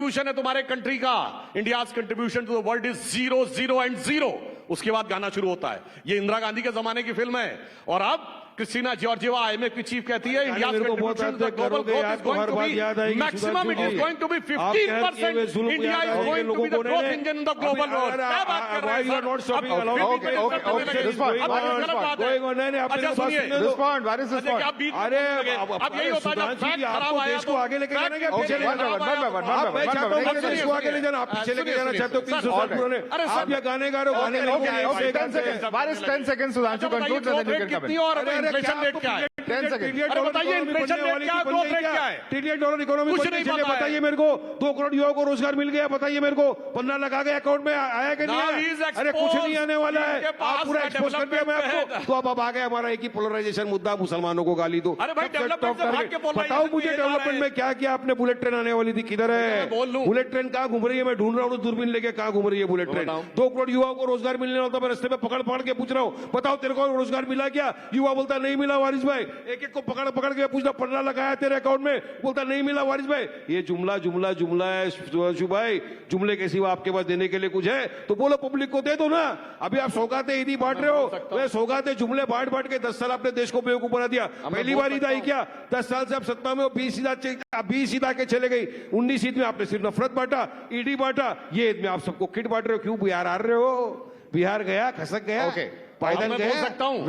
Contribution है तुम्हारे country का, India's contribution to the world is 0, 0 and 0। उसके बाद गाना शुरू होता है। ये इंदिरा गांधी के जमाने की फिल्म है। और अब क्रिस्टीना जॉर्जिवा IMF की चीफ कहती है India maximum it is going to be 15%। India is going to be the growth engine in the global world. क्या बात कर रहे हैं? अच्छा सुनिए, अरे अब यही होता है जब फैक्ट खराब आया तो आगे लेके जाना क्या पीछे लेके जाना? मैं चाहता हूं कि इसको आगे ले जाना, आप पीछे लेके जाना चाहते हो। 300 साल पुराने आप या गाने गा रहे हो, गाने लेके 10 seconds Sudhanshu conclude and then you can come in. और इन्फ्लेशन रेट क्या है? 10 seconds। अरे बताइए इन्फ्लेशन रेट क्या, ग्रोथ रेट क्या है? $1 ट्रिलियन इकोनॉमी कुछ नहीं पता है। बताइए मेरे को। 2 करोड़ युवाओं को रोजगार मिल गया, बताइए मेरे को। 15 लाख आ गए अकाउंट में, आया कि नहीं आया? अरे कुछ नहीं आने वाला है, आप पूरा एक्सपोज कर दिया मैं आपको। तो अब आ गया हमारा एक ही पोलराइजेशन मुद्दा, मुसलमानों को गाली दो। अरे भाई डेवलपमेंट से भाग के बताओ मुझे डेवलपमेंट में क्या किया आपने? बुलेट ट्रेन आने वाली थी, किधर है बुलेट ट्रेन? कहाँ घूम रही है? मैं ढूंढ रहा हूँ दूरबीन लेके, कहाँ घूम रही है बुलेट ट्रेन? 2 करोड़ युवाओं को रोजगार मिलने वाला था, मैं रास्ते में पकड़ के पूछ रहा हूँ, बताओ तेरे को रोजगार मिला क्या? युवा बोलता नहीं मिला वारिस भाई। एक एक को पकड़ के पूछना, 15 लाख आया तेरे अकाउंट में, बोलता नहीं मिला वारिस भाई। ये जुमला है सुधांशु भाई। जुमले के सिवा आपके पास देने के लिए कुछ है तो बोलो, पब्लिक को दे दो ना। अभी आप सौगातें ईदी बांट रहे हो, वे सौगातें जुमले बांट के 10 साल आपने देश को बेवकूफ बना दिया। पहली बार ईद आई क्या? 10 साल से आप सत्ता में हो, 20 ईद आके चले गई। 19 ईद में आपने सिर्फ नफरत बांटा, ईडी बांटा। ये ईद में आप सबको किट बांट रहे हो। क्यों बिहार हार रहे हो? बिहार गया, खसक गया, पायदान गया। बोल सकता हूँ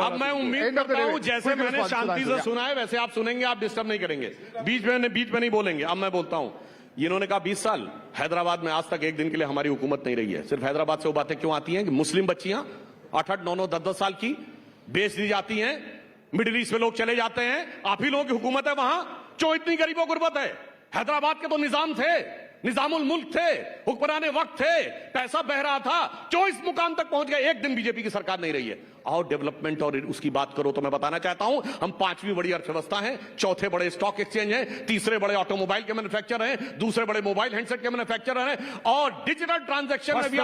अब मैं उम्मीद करता हूँ जैसे मैंने शांति से सुना है वैसे आप सुनेंगे, आप डिस्टर्ब नहीं करेंगे, बीच में नहीं बोलेंगे। अब मैं बोलता हूँ, इन्होंने कहा 20 साल हैदराबाद में आज तक एक दिन के लिए हमारी हुकूमत नहीं रही है। सिर्फ हैदराबाद से वो बातें क्यों आती हैं कि मुस्लिम बच्चियां 8-8, 9-9, 10-10 साल की बेच दी जाती हैं, मिडिल ईस्ट में लोग चले जाते हैं। आप ही लोगों की हुकूमत है वहां, क्यों इतनी गरीबों गुर्बत है? हैदराबाद के तो निजाम थे, निजामुल मुल्क थे, हुक्मराने वक्त थे, पैसा बह रहा था, क्यों इस मुकाम तक पहुंच गए? एक दिन बीजेपी की सरकार नहीं रही है। और डेवलपमेंट और उसकी बात करो तो मैं बताना चाहता हूं, हम 5वीं बड़ी अर्थव्यवस्था हैं, 4थे बड़े स्टॉक एक्सचेंज हैं, 3रे बड़े ऑटोमोबाइल के मैन्युफैक्चर हैं, 2रे बड़े मोबाइल हैंडसेट के मैन्युफैक्चर हैं, और डिजिटल ट्रांजैक्शन में भी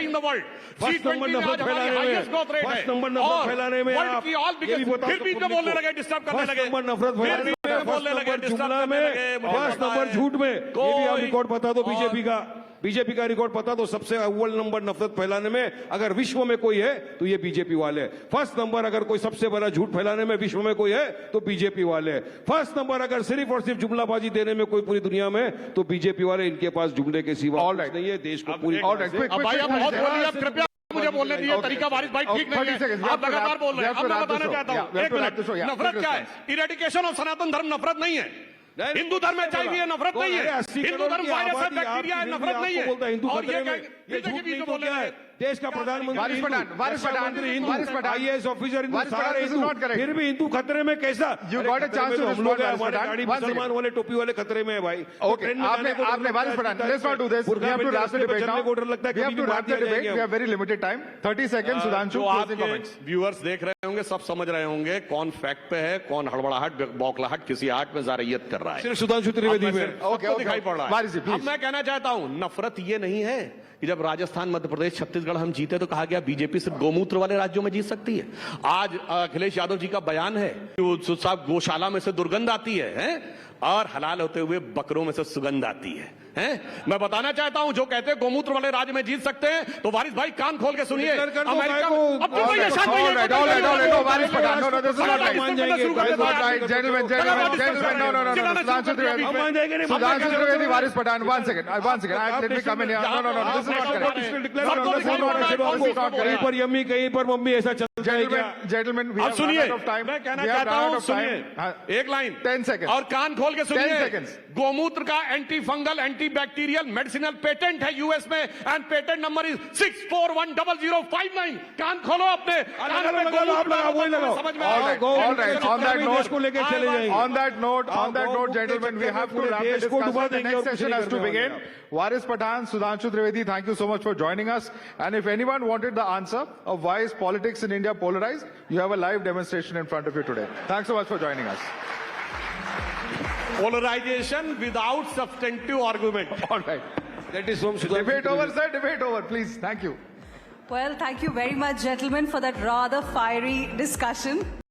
इन द वर्ल्ड। G20 में आज हमारी हाईएस्ट ग्रोथ रेट है। और वर्ल्ड की ऑल बिगेस्ट, फिर बीच में बोलने लगे, डिस्टर्ब करने लगे, बोलने लगे, डिस्टर्ब करने लगे। झूठ में ये भी आप रिकॉर्ड बता दो बीजेपी का रिकॉर्ड पता तो सबसे अव्वल नंबर नफरत फैलाने में अगर विश्व में कोई है तो ये बीजेपी वाले। फर्स्ट नंबर अगर कोई सबसे बड़ा झूठ फैलाने में विश्व में कोई है तो बीजेपी वाले। फर्स्ट नंबर अगर सिर्फ और सिर्फ जुमलाबाजी देने में कोई पूरी दुनिया में तो बीजेपी वाले। इनके पास जुमले के सिवा नहीं है। देश को पूरी कृपया मुझे बोलने दीजिए, तरीका वारिस भाई ठीक नहीं है, आप लगातार बोल रहे हैं। अब मैं बताना चाहता हूँ, एक मिनट, नफरत क्या है? इरेडिकेशन ऑफ सनातन धर्म नफरत नहीं है। हिंदू धर्म में चाहिए, नफरत नहीं है। हिंदू धर्म वायरस है, बैक्टीरिया है, नफरत नहीं है। और ये बोल रहे हैं देश का प्रधानमंत्री IAS ऑफिसर हिंदू, सारे हिंदू, फिर भी हिंदू खतरे में कैसा? You got a chance to हम लोग हमारे गाड़ी मुसलमान वाले टोपी वाले खतरे में है भाई। ओके, आपने Waris Pathan, let's not do this, we have to wrap the debate now. We have to wrap the debate, we have very limited time, 30 seconds. Sudhanshu, closing comments. Viewers देख रहे होंगे, सब समझ रहे होंगे कौन फैक्ट पे है, कौन हड़बड़ाहट बौखलाहट किसी आर्ट में जारहियत कर रहा है। सिर्फ सुधांशु त्रिवेदी में दिखाई पड़ रहा है। अब मैं कहना चाहता हूं, नफरत ये नहीं है कि जब राजस्थान, मध्य प्रदेश, छत्तीसगढ़ हम जीते तो कहा गया बीजेपी सिर्फ गोमूत्र वाले राज्यों में जीत सकती है। आज अखिलेश यादव जी का बयान है, साहब गौशाला में से दुर्गंध आती है और हलाल होते हुए बकरों में से सुगंध आती है। मैं बताना चाहता हूं, जो कहते हैं गोमूत्र वाले राज्य में जीत सकते हैं तो वारिस भाई कान खोल के सुनिए। America Waris Pathan, one second, let me come in here. No, this is not correct. कहीं पर यम्मी, कहीं पर मम्मी, ऐसा चलता है क्या? Gentlemen, we have सुनिए, run out of time. मैं कहना चाहता हूं, सुनिए एक लाइन, 10 seconds और कान खोल के सुनिए। 10 seconds. गोमूत्र का anti fungal, anti bacterial, medicinal patent है यूएस में, एंड पेटेंट नंबर इज 6410059। कान खोलो अपने, समझ में आया? On that note, gentlemen, we have to wrap the discussion. The next session has to begin. Waris Pathan, Sudhanshu Trivedi, thank you so much for joining us. And if anyone wanted the answer of why is politics in India polarized, you have a live demonstration in front of you today. Thanks so much for joining us. Polarization without substantive argument. All right. That is from Sudhanshu. Debate over, sir. Debate over, please. Thank you. Well, thank you very much, gentlemen, for that rather fiery discussion.